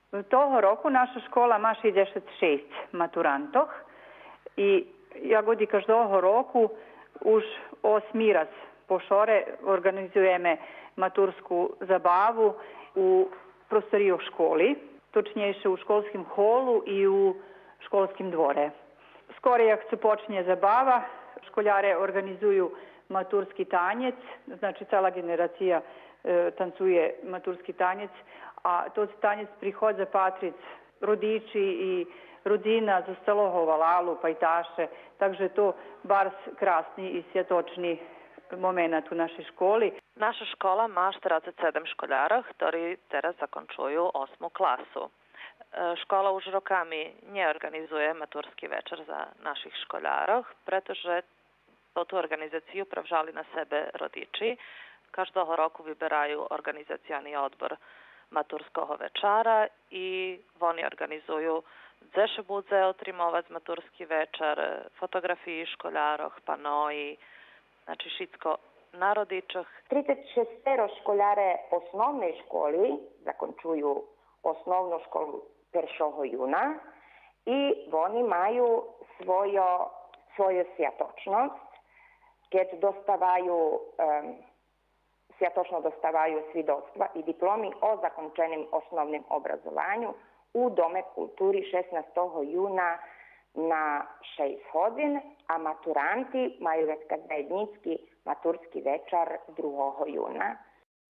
Toho roku naša škola má 66 maturantov i jagodi každého roku už 8 raz po šore organizujeme maturskú zabavu u prostoriju školi, točnejšie u školskim holu i u školskim dvore. Skoro jak se počinje zabava, školjare organizuju maturski tanjec, znači cela generacija tancuje maturski tanjec, a to tanjec prihodza patric rodiči i rodina za stelohova lalu, pajtaše, takže to bar krasni i svjetočni moment u našej školi. Naša škola má 47 školjárov, ktorí teraz zakončujú 8. klasu. Škola už rokami neorganizuje maturski večer za našich školjárov, pretože tú organizáciu prevzali na sebe rodiči. Každého roku vyberajú organizacioni odbor maturského večera i oni organizujú gde še bude otrimovac maturski večer, fotografiji školjárov, panoji, znači šitko na rodičoch. 36 školjare osnovnej školi zakončuju osnovnu školu 1. juna i oni majú svoju svjatočnost, keď svjatočno dostávaju svjedoctva i diplomi o zakončenim osnovnim obrazovanju u Dome kulturi 16. juna na 6 hodin, a maturanti majú zajednički maturski večer 2. juna.